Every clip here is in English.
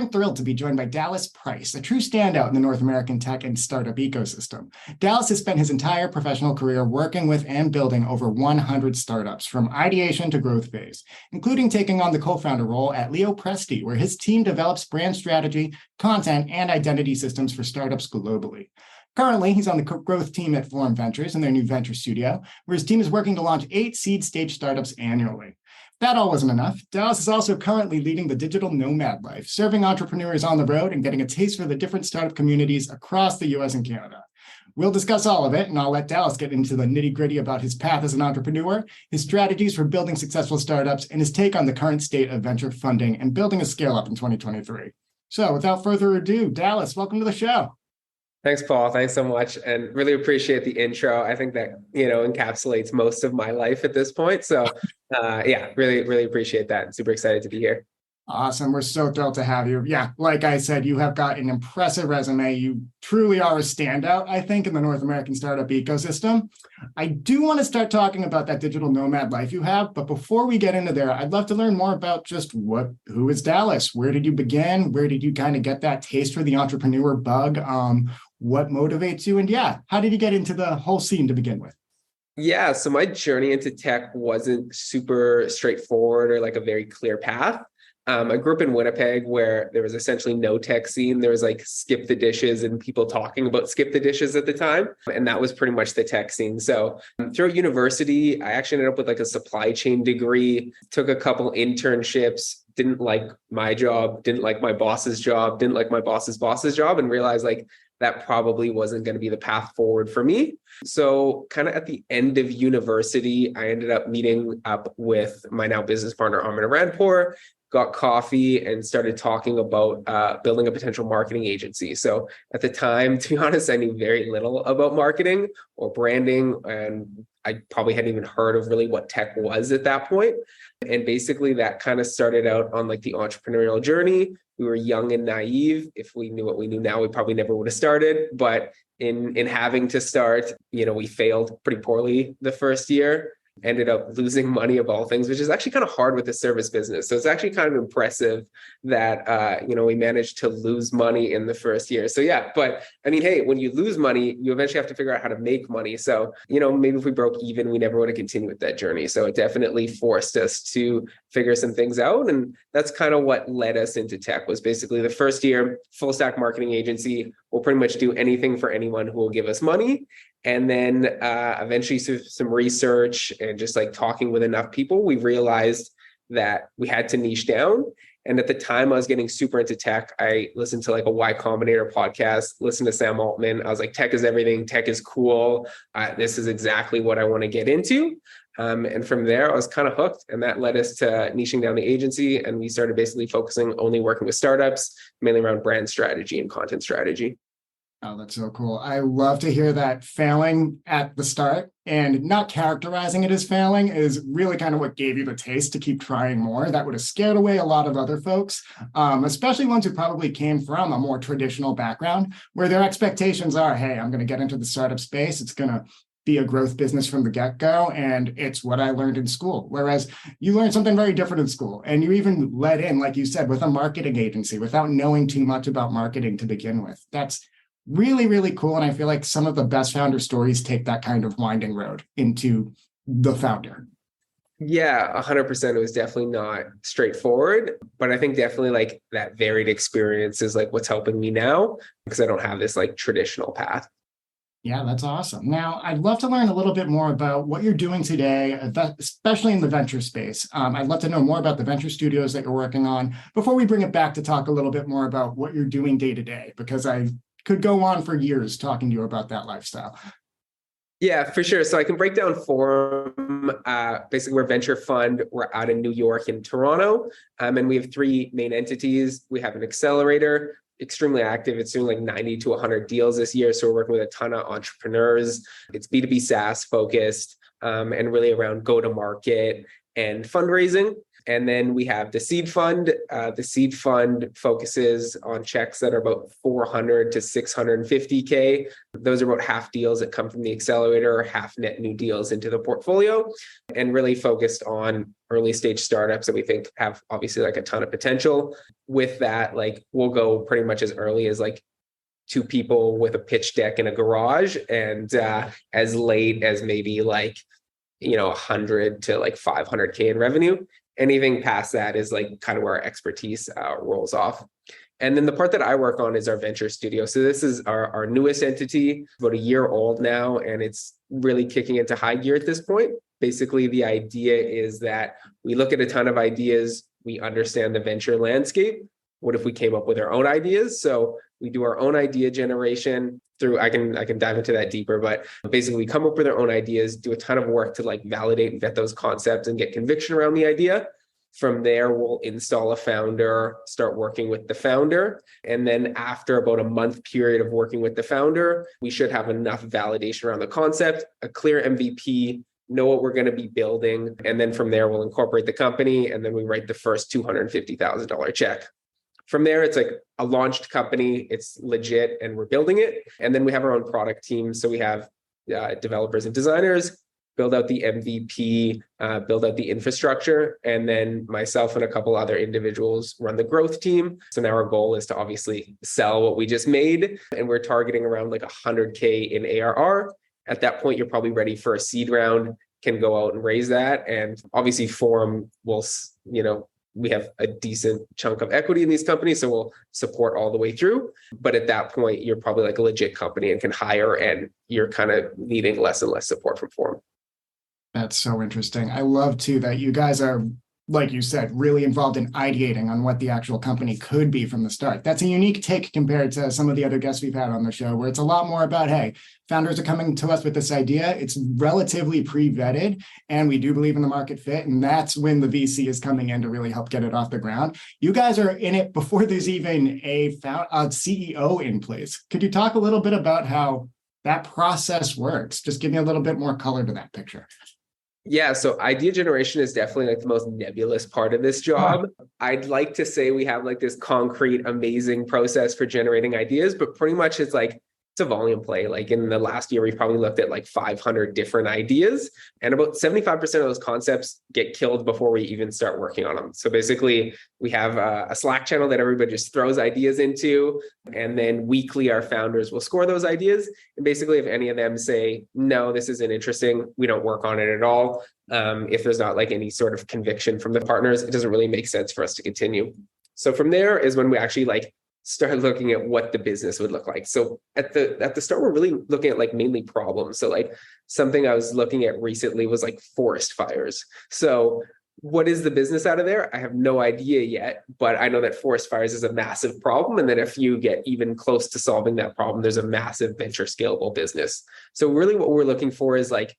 I'm thrilled to be joined by Dallas Price, a true standout in the North American tech and startup ecosystem. Dallas has spent his entire professional career working with and building over 100 startups, from ideation to growth phase, including taking on the co-founder role at Leo Prestte, where his team develops brand strategy, content, and identity systems for startups globally. Currently, he's on the growth team at Forum Ventures in their new venture studio, where his team is working to launch 8 seed stage startups annually. That all wasn't enough. Dallas is also currently leading the digital nomad life, serving entrepreneurs on the road and getting a taste for the different startup communities across the US and Canada. We'll discuss all of it, and I'll let Dallas get into the nitty-gritty about his path as an entrepreneur, his strategies for building successful startups, and his take on the current state of venture funding and building a scale-up in 2023. So without further ado, Dallas, welcome to the show. Thanks, Paul. Thanks so much. And really appreciate the intro. I think that, encapsulates most of my life at this point. So really appreciate that. Super excited to be here. Awesome. We're so thrilled to have you. Yeah, like I said, you have got an impressive resume. You truly are a standout, I think, in the North American startup ecosystem. I do want to start talking about that digital nomad life you have. But before we get into there, I'd love to learn more about just who is Dallas? Where did you begin? Where did you kind of get that taste for the entrepreneur bug? What motivates you? And how did you get into the whole scene to begin with? Yeah, so my journey into tech wasn't super straightforward or like a very clear path. I grew up in Winnipeg, where there was essentially no tech scene. There was like skip the dishes and people talking about skip the dishes at the time. And that was pretty much the tech scene. So throughout university, I actually ended up with like a supply chain degree, took a couple internships, didn't like my job, didn't like my boss's job, didn't like my boss's boss's job, and realized like that probably wasn't going to be the path forward for me. So kind of at the end of university, I ended up meeting up with my now business partner, Armin Aranpour, got coffee and started talking about building a potential marketing agency. So at the time, to be honest, I knew very little about marketing or branding, and I probably hadn't even heard of really what tech was at that point. And basically that kind of started out on like the entrepreneurial journey. We were young and naive. If we knew what we knew now, we probably never would have started. But in having to start, we failed pretty poorly the first year. Ended up losing money of all things, which is actually kind of hard with the service business. So it's actually kind of impressive that, we managed to lose money in the first year. So but I mean, hey, when you lose money, you eventually have to figure out how to make money. So, maybe if we broke even, we never would have continued with that journey. So it definitely forced us to figure some things out. And that's kind of what led us into tech. Was basically the first year, full stack marketing agency. We'll pretty much do anything for anyone who will give us money. And then eventually through some research and just like talking with enough people, we realized that we had to niche down. And at the time I was getting super into tech. I listened to like a Y Combinator podcast, listened to Sam Altman. I was like, tech is everything. Tech is cool. This is exactly what I want to get into. And from there, I was kind of hooked. And that led us to niching down the agency. And we started basically focusing only working with startups, mainly around brand strategy and content strategy. Oh, that's so cool. I love to hear that failing at the start and not characterizing it as failing is really kind of what gave you the taste to keep trying more. That would have scared away a lot of other folks, especially ones who probably came from a more traditional background where their expectations are, hey, I'm going to get into the startup space. It's going to be a growth business from the get-go, and it's what I learned in school. Whereas you learned something very different in school, and you even led in, like you said, with a marketing agency without knowing too much about marketing to begin with. That's really, really cool. And I feel like some of the best founder stories take that kind of winding road into the founder. Yeah, 100%. It was definitely not straightforward, but I think definitely like that varied experience is like what's helping me now because I don't have this like traditional path. Yeah, that's awesome. Now, I'd love to learn a little bit more about what you're doing today, especially in the venture space. I'd love to know more about the venture studios that you're working on before we bring it back to talk a little bit more about what you're doing day to day, because I could go on for years talking to you about that lifestyle. Yeah, for sure. So I can break down Forum. Basically, we're a venture fund. We're out in New York and Toronto. And we have 3 main entities. We have an accelerator, extremely active. It's doing like 90 to 100 deals this year. So we're working with a ton of entrepreneurs. It's B2B SaaS focused and really around go-to-market and fundraising. And then we have the seed fund. The seed fund focuses on checks that are about 400 to 650K. Those are about half deals that come from the accelerator, half net new deals into the portfolio, and really focused on early stage startups that we think have obviously like a ton of potential. With that, like we'll go pretty much as early as like 2 people with a pitch deck in a garage, and as late as maybe like 100 to like 500K in revenue. Anything past that is like kind of where our expertise rolls off. And then the part that I work on is our venture studio. So this is our newest entity, about a year old now, and it's really kicking into high gear at this point. Basically, the idea is that we look at a ton of ideas, we understand the venture landscape. What if we came up with our own ideas? So we do our own idea generation through, I can dive into that deeper, but basically we come up with our own ideas, do a ton of work to like validate and vet those concepts and get conviction around the idea. From there, we'll install a founder, start working with the founder. And then after about a month period of working with the founder, we should have enough validation around the concept, a clear MVP, know what we're going to be building. And then from there, we'll incorporate the company, and then we write the first $250,000 check. From there, it's like a launched company, it's legit, and we're building it. And then we have our own product team. So we have developers and designers, build out the MVP, build out the infrastructure. And then myself and a couple other individuals run the growth team. So now our goal is to obviously sell what we just made. And we're targeting around like 100K in ARR. At that point, you're probably ready for a seed round, can go out and raise that. And obviously Forum will, we have a decent chunk of equity in these companies, so we'll support all the way through. But at that point, you're probably like a legit company and can hire, and you're kind of needing less and less support from Forum. That's so interesting. I love too that you guys are, like you said, really involved in ideating on what the actual company could be from the start. That's a unique take compared to some of the other guests we've had on the show, where it's a lot more about, hey, founders are coming to us with this idea. It's relatively pre-vetted, and we do believe in the market fit. And that's when the VC is coming in to really help get it off the ground. You guys are in it before there's even a CEO in place. Could you talk a little bit about how that process works? Just give me a little bit more color to that picture. Yeah, so idea generation is definitely like the most nebulous part of this job. I'd like to say we have like this concrete, amazing process for generating ideas, but pretty much it's like, it's a volume play. Like in the last year, we've probably looked at like 500 different ideas, and about 75% of those concepts get killed before we even start working on them. So basically we have a Slack channel that everybody just throws ideas into, and then weekly our founders will score those ideas. And basically if any of them say, no, this isn't interesting, we don't work on it at all. If there's not like any sort of conviction from the partners, it doesn't really make sense for us to continue. So from there is when we actually like start looking at what the business would look like. So at the start, we're really looking at like mainly problems. So like something I was looking at recently was like forest fires. So what is the business out of there? I have no idea yet, but I know that forest fires is a massive problem. And then if you get even close to solving that problem, there's a massive venture scalable business. So really what we're looking for is like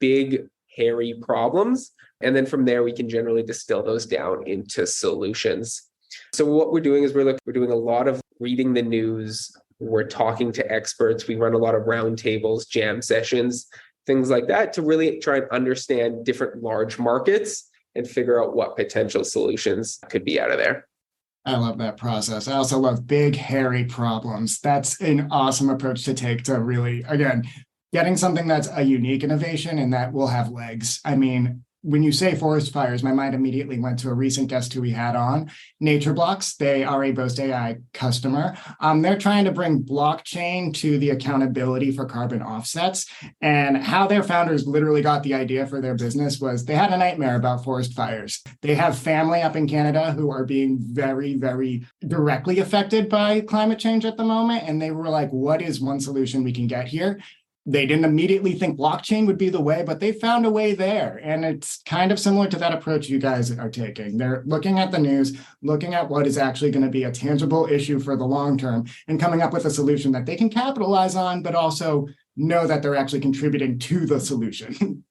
big, hairy problems. And then from there, we can generally distill those down into solutions. So what we're doing is we're doing a lot of reading the news. We're talking to experts. We run a lot of roundtables, jam sessions, things like that to really try and understand different large markets and figure out what potential solutions could be out of there. I love that process. I also love big, hairy problems. That's an awesome approach to take to really, again, getting something that's a unique innovation and that will have legs. I mean, when you say forest fires, my mind immediately went to a recent guest who we had on, Nature Blocks. They are a Boast AI customer. They're trying to bring blockchain to the accountability for carbon offsets. And how their founders literally got the idea for their business was they had a nightmare about forest fires. They have family up in Canada who are being very, very directly affected by climate change at the moment. And they were like, what is one solution we can get here? They didn't immediately think blockchain would be the way, but they found a way there. And it's kind of similar to that approach you guys are taking. They're looking at the news, looking at what is actually going to be a tangible issue for the long term, and coming up with a solution that they can capitalize on, but also know that they're actually contributing to the solution.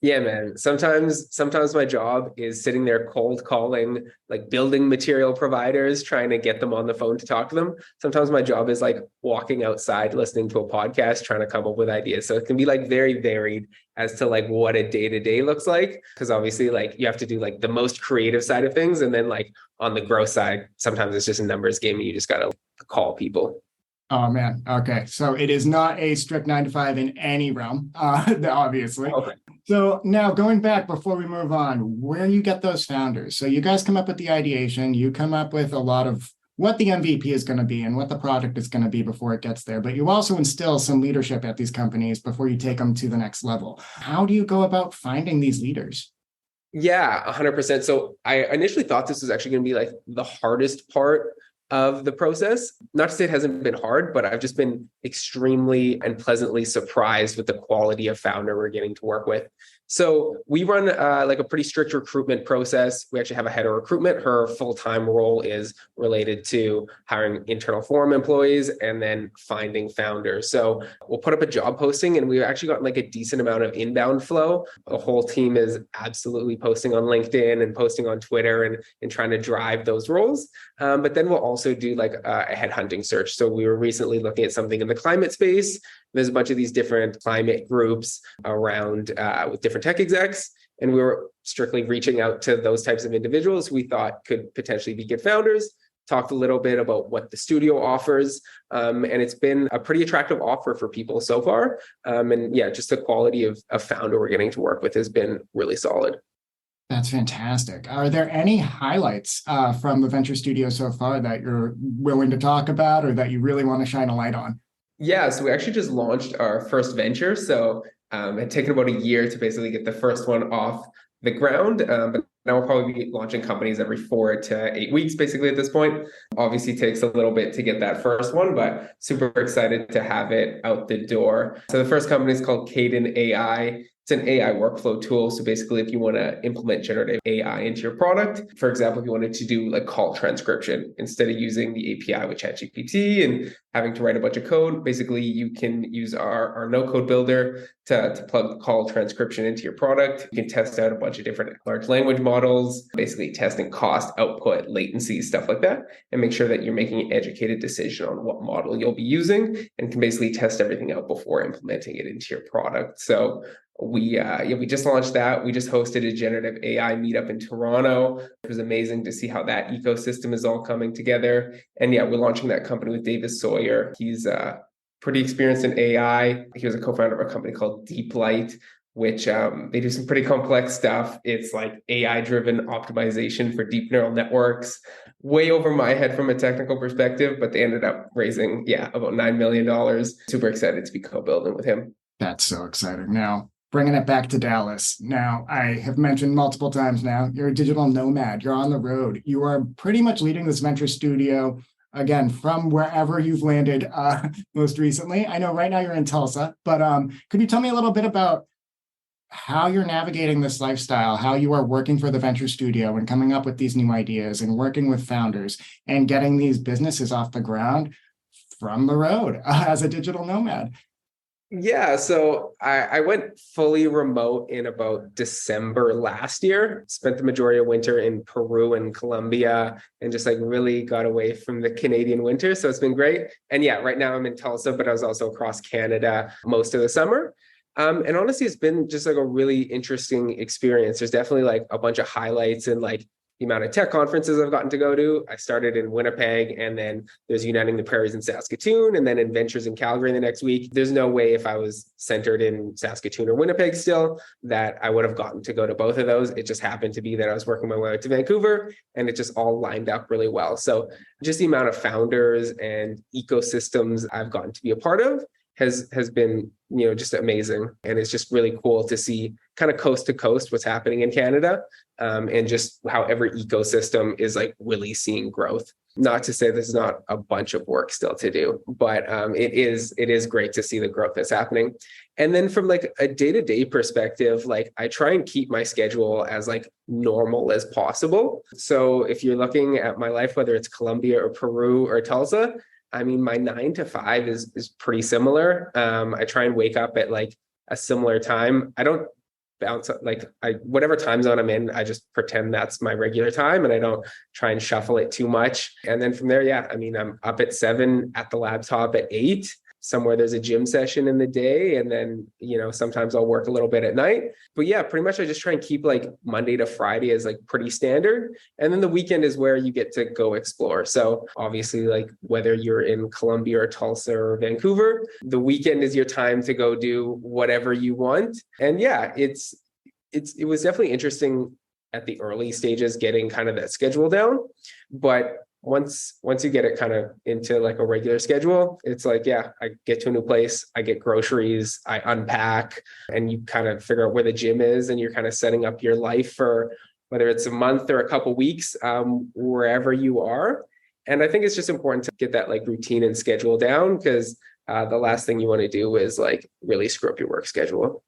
Yeah, man. Sometimes my job is sitting there cold calling like building material providers, trying to get them on the phone to talk to them. Sometimes my job is like walking outside, listening to a podcast, trying to come up with ideas. So it can be like very varied as to like what a day-to-day looks like. Cause obviously like you have to do like the most creative side of things. And then like on the growth side, sometimes it's just a numbers game and you just gotta call people. Oh man. Okay. So it is not a strict 9 to 5 in any realm, obviously. Okay. So now going back before we move on, where you get those founders. So you guys come up with the ideation, you come up with a lot of what the MVP is going to be and what the product is going to be before it gets there. But you also instill some leadership at these companies before you take them to the next level. How do you go about finding these leaders? Yeah, 100%. So I initially thought this was actually going to be like the hardest part of the process. Not to say it hasn't been hard, but I've just been extremely and pleasantly surprised with the quality of founder we're getting to work with. So we run like a pretty strict recruitment process. We actually have a head of recruitment. Her full-time role is related to hiring internal forum employees and then finding founders. So we'll put up a job posting and we've actually gotten like a decent amount of inbound flow. The whole team is absolutely posting on LinkedIn and posting on Twitter and trying to drive those roles. But then we'll also do like a headhunting search. So we were recently looking at something in the climate space. There's a bunch of these different climate groups around with different tech execs. And we were strictly reaching out to those types of individuals who we thought could potentially be good founders. Talked a little bit about what the studio offers. And it's been a pretty attractive offer for people so far. And yeah, just the quality of founder we're getting to work with has been really solid. That's fantastic. Are there any highlights from the venture studio so far that you're willing to talk about or that you really want to shine a light on? Yeah, so we actually just launched our first venture. So it had taken about a year to basically get the first one off the ground. But now we'll probably be launching companies every 4 to 8 weeks, basically at this point. Obviously takes a little bit to get that first one, but super excited to have it out the door. So the first company is called Caden AI. It's an AI workflow tool. So basically, if you want to implement generative AI into your product, for example, if you wanted to do like call transcription, instead of using the API with ChatGPT and having to write a bunch of code, basically you can use our no-code builder to plug call transcription into your product. You can test out a bunch of different large language models, basically testing cost, output, latency, stuff like that, and make sure that you're making an educated decision on what model you'll be using and can basically test everything out before implementing it into your product. So we just launched that. We just hosted a generative AI meetup in Toronto. It was amazing to see how that ecosystem is all coming together. And yeah, we're launching that company with Davis Sawyer. He's pretty experienced in AI. He was a co-founder of a company called Deep Light, which they do some pretty complex stuff. It's like AI-driven optimization for deep neural networks. Way over my head from a technical perspective, but they ended up raising, about $9 million. Super excited to be co-building with him. That's so exciting. Now, bringing it back to Dallas. Now, I have mentioned multiple times now, you're a digital nomad. You're on the road. You are pretty much leading this venture studio, again, from wherever you've landed most recently. I know right now you're in Tulsa, but could you tell me a little bit about how you're navigating this lifestyle, how you are working for the venture studio and coming up with these new ideas and working with founders and getting these businesses off the ground from the road as a digital nomad? Yeah, so I went fully remote in about December last year, spent the majority of winter in Peru and Colombia, and just like really got away from the Canadian winter. So it's been great. And yeah, right now I'm in Tulsa, but I was also across Canada most of the summer. And honestly, it's been just like a really interesting experience. There's definitely like a bunch of highlights and like the amount of tech conferences I've gotten to go to. I started in Winnipeg, and then there's Uniting the Prairies in Saskatoon, and then Adventures in Calgary the next week. There's no way if I was centered in Saskatoon or Winnipeg still that I would have gotten to go to both of those. It just happened to be that I was working my way out to Vancouver, and it just all lined up really well. So just the amount of founders and ecosystems I've gotten to be a part of has been, just amazing. And it's just really cool to see kind of coast to coast what's happening in Canada, and just how every ecosystem is like really seeing growth. Not to say there's not a bunch of work still to do, but it is great to see the growth that's happening. And then from like a day-to-day perspective, like I try and keep my schedule as like normal as possible. So if you're looking at my life, whether it's Colombia or Peru or Tulsa, I mean, my 9 to 5 is pretty similar. I try and wake up at like a similar time. I don't bounce, whatever time zone I'm in, I just pretend that's my regular time and I don't try and shuffle it too much. And then from there, yeah, I mean, I'm up at 7 at the laptop at 8. Somewhere there's a gym session in the day. And then, sometimes I'll work a little bit at night. But yeah, pretty much I just try and keep like Monday to Friday as like pretty standard. And then the weekend is where you get to go explore. So obviously, like whether you're in Columbia or Tulsa or Vancouver, the weekend is your time to go do whatever you want. And yeah, it was definitely interesting at the early stages getting kind of that schedule down. But once you get it kind of into like a regular schedule, it's like, yeah, I get to a new place, I get groceries, I unpack, and you kind of figure out where the gym is, and you're kind of setting up your life for whether it's a month or a couple weeks, wherever you are. And I think it's just important to get that like routine and schedule down, because the last thing you want to do is like really screw up your work schedule.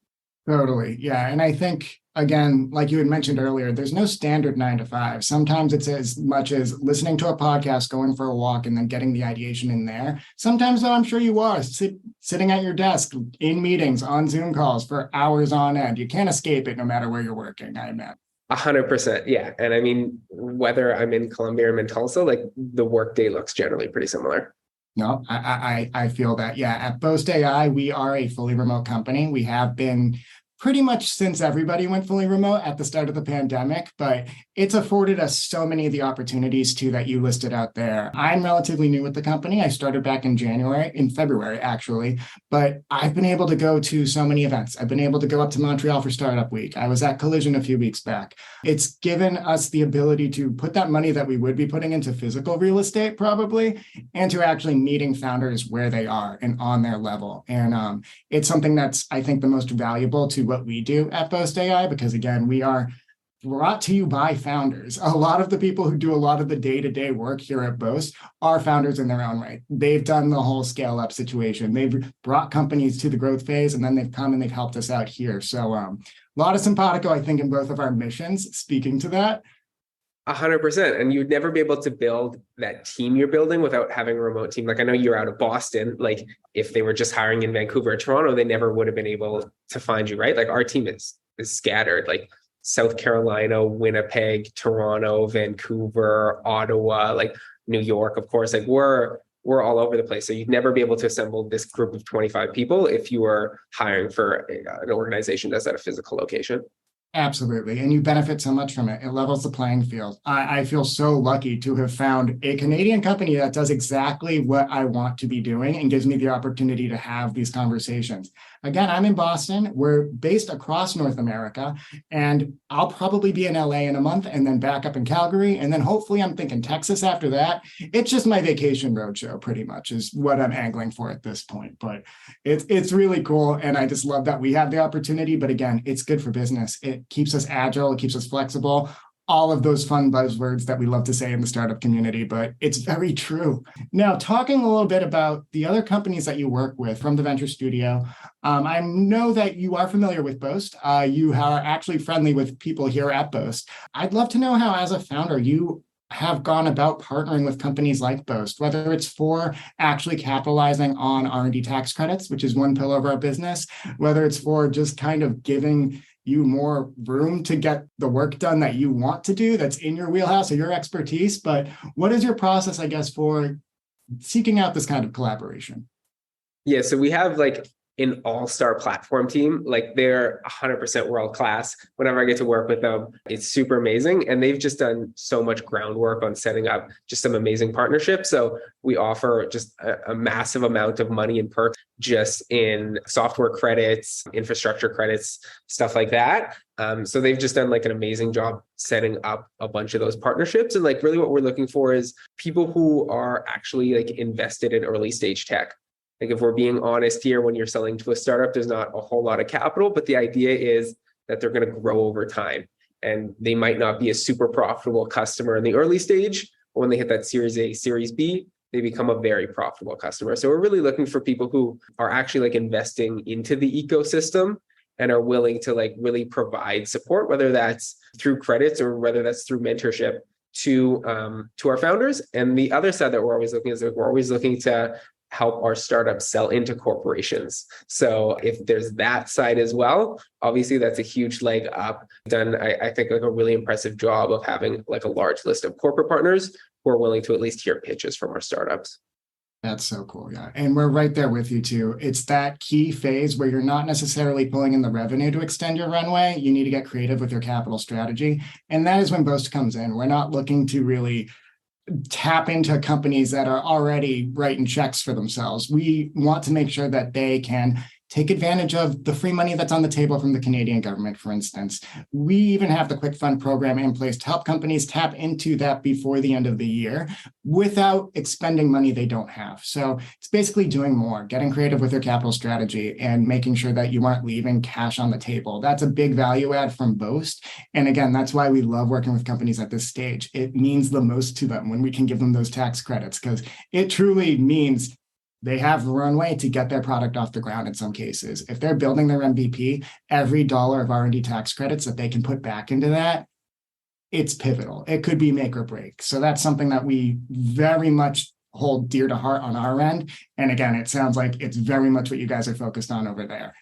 Totally. Yeah. And I think, again, like you had mentioned earlier, there's no standard 9 to 5. Sometimes it's as much as listening to a podcast, going for a walk, and then getting the ideation in there. Sometimes, though, I'm sure you are sitting at your desk in meetings on Zoom calls for hours on end. You can't escape it no matter where you're working, I imagine. 100%. Yeah. And I mean, whether I'm in Columbia or I'm in Tulsa, like the workday looks generally pretty similar. No, I feel that. Yeah. At Boast AI, we are a fully remote company. We have been pretty much since everybody went fully remote at the start of the pandemic, but it's afforded us so many of the opportunities too that you listed out there. I'm relatively new with the company. I started back in February, actually, but I've been able to go to so many events. I've been able to go up to Montreal for Startup Week. I was at Collision a few weeks back. It's given us the ability to put that money that we would be putting into physical real estate probably, and to actually meeting founders where they are and on their level. And it's something that's, I think, the most valuable to what we do at Boast AI, because again, we are brought to you by founders. A lot of the people who do a lot of the day-to-day work here at Boast are founders in their own right. They've done the whole scale-up situation. They've brought companies to the growth phase, and then they've come and they've helped us out here. So a lot of simpatico, I think, in both of our missions, speaking to that. 100%. And you'd never be able to build that team you're building without having a remote team. Like I know you're out of Boston. Like if they were just hiring in Vancouver or Toronto, they never would have been able to find you, right? Like our team is scattered, like South Carolina, Winnipeg, Toronto, Vancouver, Ottawa, like New York, of course. Like we're all over the place. So you'd never be able to assemble this group of 25 people if you were hiring for an organization that's at a physical location. Absolutely. And you benefit so much from it. It levels the playing field. I feel so lucky to have found a Canadian company that does exactly what I want to be doing and gives me the opportunity to have these conversations. Again, I'm in Boston. We're based across North America, and I'll probably be in LA in a month and then back up in Calgary. And then hopefully I'm thinking Texas after that. It's just my vacation roadshow pretty much is what I'm angling for at this point. But it's really cool. And I just love that we have the opportunity. But again, it's good for business. It keeps us agile. It keeps us flexible. All of those fun buzzwords that we love to say in the startup community, but it's very true. Now, talking a little bit about the other companies that you work with from the Venture Studio, I know that you are familiar with Boast. You are actually friendly with people here at Boast. I'd love to know how, as a founder, you have gone about partnering with companies like Boast, whether it's for actually capitalizing on R&D tax credits, which is one pillar of our business, whether it's for just kind of giving you more room to get the work done that you want to do that's in your wheelhouse or your expertise. But what is your process, I guess, for seeking out this kind of collaboration? Yeah, so we have like an all-star platform team. Like they're 100% world-class. Whenever I get to work with them, it's super amazing. And they've just done so much groundwork on setting up just some amazing partnerships. So we offer just a massive amount of money and perks just in software credits, infrastructure credits, stuff like that. So they've just done like an amazing job setting up a bunch of those partnerships. And like really what we're looking for is people who are actually like invested in early stage tech. Like if we're being honest here, when you're selling to a startup, there's not a whole lot of capital, but the idea is that they're going to grow over time. And they might not be a super profitable customer in the early stage, but when they hit that Series A, Series B, they become a very profitable customer. So we're really looking for people who are actually like investing into the ecosystem and are willing to like really provide support, whether that's through credits or whether that's through mentorship to our founders. And the other side that we're always looking is that we're always looking to help our startups sell into corporations. So if there's that side as well, obviously that's a huge leg up. Done, I think, like a really impressive job of having like a large list of corporate partners who are willing to at least hear pitches from our startups. That's so cool. Yeah. And we're right there with you too. It's that key phase where you're not necessarily pulling in the revenue to extend your runway. You need to get creative with your capital strategy. And that is when Boast comes in. We're not looking to really tap into companies that are already writing checks for themselves. We want to make sure that they can take advantage of the free money that's on the table from the Canadian government, for instance. We even have the Quick Fund program in place to help companies tap into that before the end of the year without expending money they don't have. So it's basically doing more, getting creative with your capital strategy and making sure that you aren't leaving cash on the table. That's a big value add from Boast. And again, that's why we love working with companies at this stage. It means the most to them when we can give them those tax credits, because it truly means they have runway to get their product off the ground in some cases. If they're building their MVP, every dollar of R&D tax credits that they can put back into that, it's pivotal. It could be make or break. So that's something that we very much hold dear to heart on our end. And again, it sounds like it's very much what you guys are focused on over there.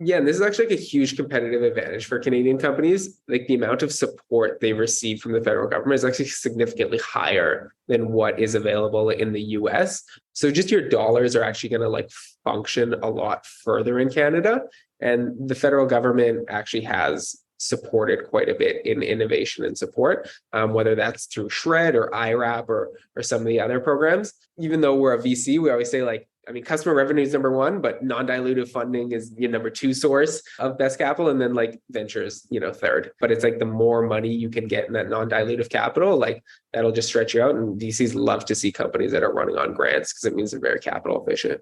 Yeah, and this is actually like a huge competitive advantage for Canadian companies. Like the amount of support they receive from the federal government is actually significantly higher than what is available in the US. So just your dollars are actually going to like function a lot further in Canada. And the federal government actually has supported quite a bit in innovation and support, whether that's through SHRED or IRAP or some of the other programs. Even though we're a VC, we always say like, I mean, customer revenue is number one, but non-dilutive funding is your number two source of best capital. And then like ventures, third. But it's like the more money you can get in that non-dilutive capital, like that'll just stretch you out. And VCs love to see companies that are running on grants because it means they're very capital efficient.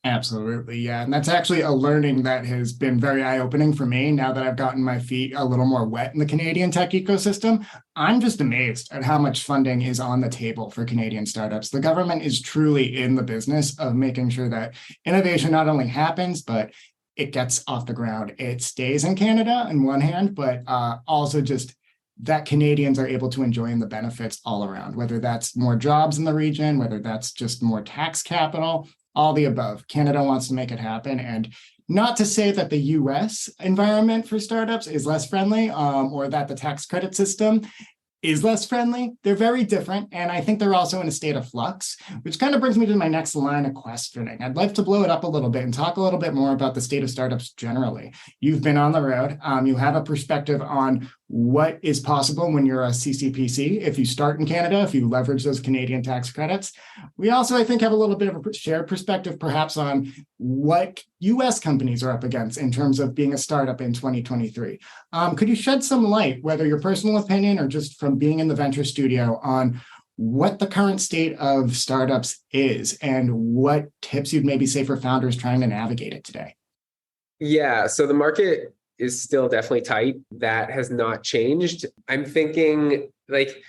Absolutely. Yeah. And that's actually a learning that has been very eye-opening for me now that I've gotten my feet a little more wet in the Canadian tech ecosystem. I'm just amazed at how much funding is on the table for Canadian startups. The government is truly in the business of making sure that innovation not only happens, but it gets off the ground. It stays in Canada on one hand, but also just that Canadians are able to enjoy the benefits all around, whether that's more jobs in the region, whether that's just more tax capital. All the above. Canada wants to make it happen. And not to say that the US environment for startups is less friendly or that the tax credit system is less friendly. They're very different. And I think they're also in a state of flux, which kind of brings me to my next line of questioning. I'd like to blow it up a little bit and talk a little bit more about the state of startups generally. You've been on the road. You have a perspective on what is possible when you're a CCPC, if you start in Canada, if you leverage those Canadian tax credits. We also, I think, have a little bit of a shared perspective perhaps on what US companies are up against in terms of being a startup in 2023. Could you shed some light, whether your personal opinion or just from being in the venture studio, on what the current state of startups is and what tips you'd maybe say for founders trying to navigate it today? Yeah, so the market is still definitely tight. That has not changed. I'm thinking like,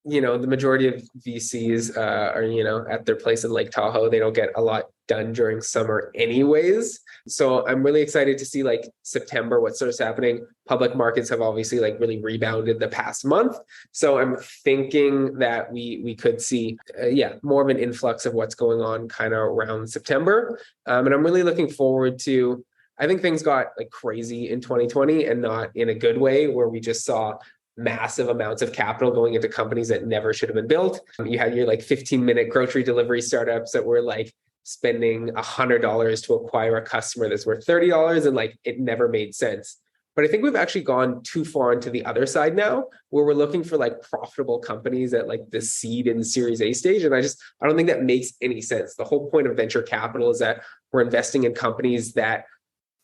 the majority of VCs are, at their place in Lake Tahoe. They don't get a lot done during summer anyways. So I'm really excited to see like September, what starts happening. Public markets have obviously like really rebounded the past month. So I'm thinking that we could see, more of an influx of what's going on kind of around September. And I'm really looking forward to, I think things got like crazy in 2020 and not in a good way, where we just saw massive amounts of capital going into companies that never should have been built. You had your like 15-minute grocery delivery startups that were like spending $100 to acquire a customer that's worth $30, and like it never made sense. But I think we've actually gone too far into the other side now, where we're looking for like profitable companies at like the seed and Series A stage. And I don't think that makes any sense. The whole point of venture capital is that we're investing in companies that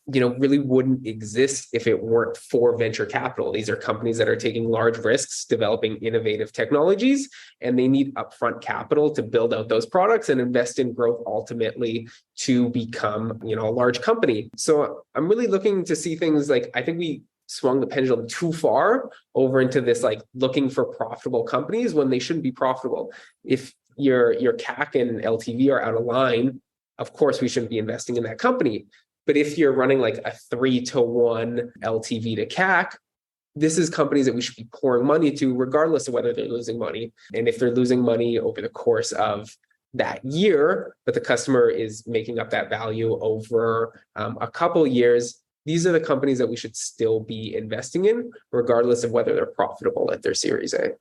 really wouldn't exist if it weren't for venture capital. These are companies that are taking large risks, developing innovative technologies, and they need upfront capital to build out those products and invest in growth ultimately to become, a large company. So I'm really looking to see things like, I think we swung the pendulum too far over into this, like looking for profitable companies when they shouldn't be profitable. If your CAC and LTV are out of line, of course we shouldn't be investing in that company. But if you're running like a 3-to-1 LTV to CAC, this is companies that we should be pouring money to, regardless of whether they're losing money. And if they're losing money over the course of, that year, but the customer is making up that value over a couple years. These are the companies that we should still be investing in, regardless of whether they're profitable at their Series A.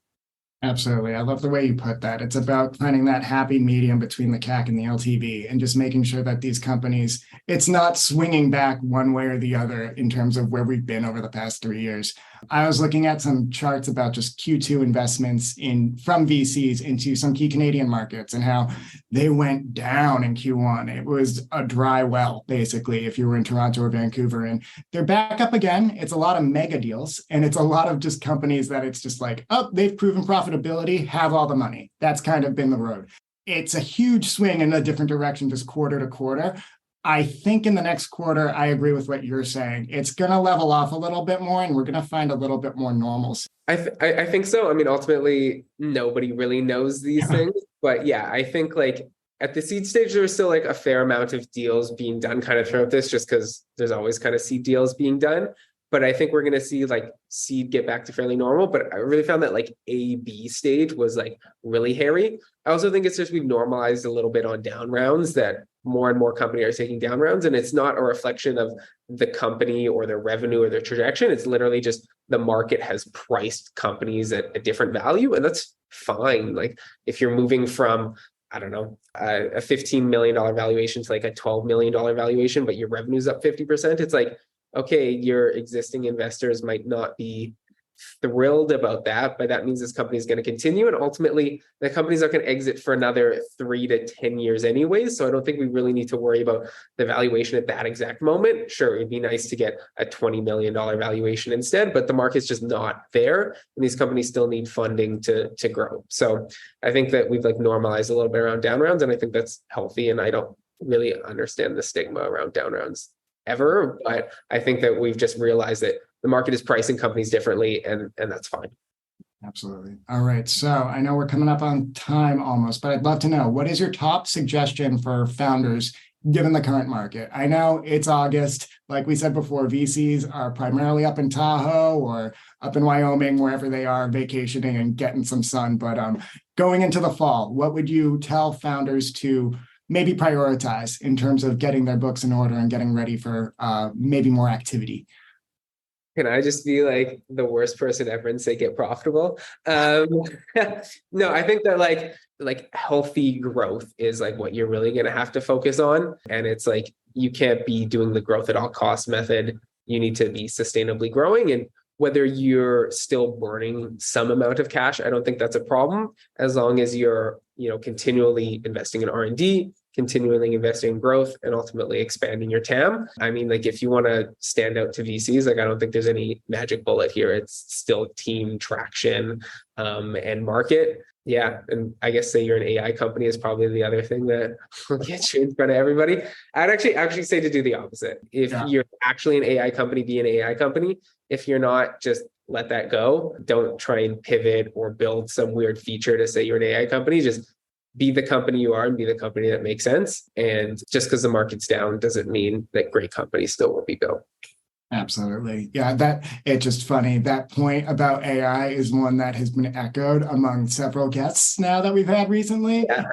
Absolutely. I love the way you put that. It's about finding that happy medium between the CAC and the LTV and just making sure that these companies, it's not swinging back one way or the other in terms of where we've been over the past 3 years. I was looking at some charts about just Q2 investments from VCs into some key Canadian markets and how they went down in Q1. It was a dry well, basically, if you were in Toronto or Vancouver. And they're back up again. It's a lot of mega deals, and it's a lot of just companies that it's just like, oh, they've proven profitability, have all the money. That's kind of been the road. It's a huge swing in a different direction, just quarter to quarter. I think in the next quarter, I agree with what you're saying. It's going to level off a little bit more, and we're going to find a little bit more normalcy. I think so. I mean, ultimately, nobody really knows these things. But yeah, I think like at the seed stage, there's still like a fair amount of deals being done kind of throughout this, just because there's always kind of seed deals being done. But I think we're going to see like seed get back to fairly normal. But I really found that like A/B stage was like really hairy. I also think it's just we've normalized a little bit on down rounds, that more and more companies are taking down rounds. And it's not a reflection of the company or their revenue or their trajectory. It's literally just the market has priced companies at a different value. And that's fine. Like if you're moving from, I don't know, a $15 million valuation to like a $12 million valuation, but your revenue's up 50%, it's like, okay, your existing investors might not be thrilled about that, but that means this company is going to continue. And ultimately, the company's not going to exit for another 3 to 10 years anyways. So I don't think we really need to worry about the valuation at that exact moment. Sure, it'd be nice to get a $20 million valuation instead, but the market's just not there. And these companies still need funding to grow. So I think that we've like normalized a little bit around down rounds, and I think that's healthy. And I don't really understand the stigma around down rounds ever, but I think that we've just realized that the market is pricing companies differently, and that's fine. Absolutely. All right. So I know we're coming up on time almost, but I'd love to know, what is your top suggestion for founders given the current market? I know it's August. Like we said before, VCs are primarily up in Tahoe or up in Wyoming, wherever they are vacationing and getting some sun. But going into the fall, what would you tell founders to maybe prioritize in terms of getting their books in order and getting ready for maybe more activity? Can I just be like the worst person ever and say get profitable? No, I think that like healthy growth is like what you're really going to have to focus on. And it's like, you can't be doing the growth at all costs method. You need to be sustainably growing. And whether you're still burning some amount of cash, I don't think that's a problem, as long as you're, continually investing in R&D, continually investing in growth, and ultimately expanding your TAM. I mean, like if you want to stand out to VCs, like I don't think there's any magic bullet here. It's still team traction and market. Yeah. And I guess say you're an AI company is probably the other thing that will get you in front of everybody. I'd actually say to do the opposite. If you're actually an AI company, be an AI company. If you're not, just let that go. Don't try and pivot or build some weird feature to say you're an AI company. Just be the company you are and be the company that makes sense. And just because the market's down doesn't mean that great companies still won't be built. Absolutely. Yeah, it's just funny. That point about AI is one that has been echoed among several guests now that we've had recently. Yeah.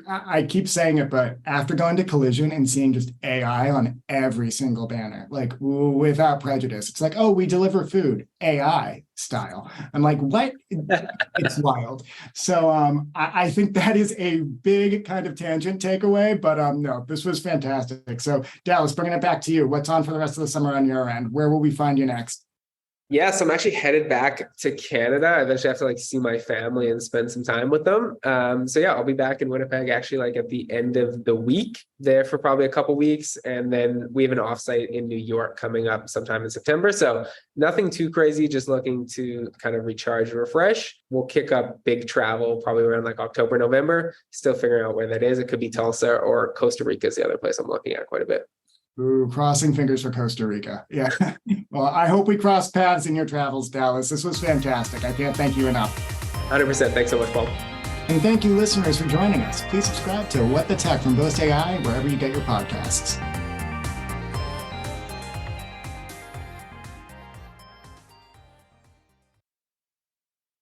I keep saying it, but after going to Collision and seeing just AI on every single banner, like without prejudice, it's like, oh, we deliver food, AI style. I'm like, what? It's wild. So I think that is a big kind of tangent takeaway, but no, this was fantastic. So Dallas, bringing it back to you, what's on for the rest of the summer on your end? Where will we find you next? Yeah, so I'm actually headed back to Canada. I eventually have to like see my family and spend some time with them. So yeah, I'll be back in Winnipeg actually like at the end of the week, there for probably a couple weeks. And then we have an offsite in New York coming up sometime in September. So nothing too crazy, just looking to kind of recharge and refresh. We'll kick up big travel probably around like October, November. Still figuring out where that is. It could be Tulsa or Costa Rica is the other place I'm looking at quite a bit. Ooh, crossing fingers for Costa Rica. Yeah. Well, I hope we cross paths in your travels, Dallas. This was fantastic. I can't thank you enough. 100%. Thanks so much, Paul. And thank you, listeners, for joining us. Please subscribe to What the Tech from Boast AI, wherever you get your podcasts.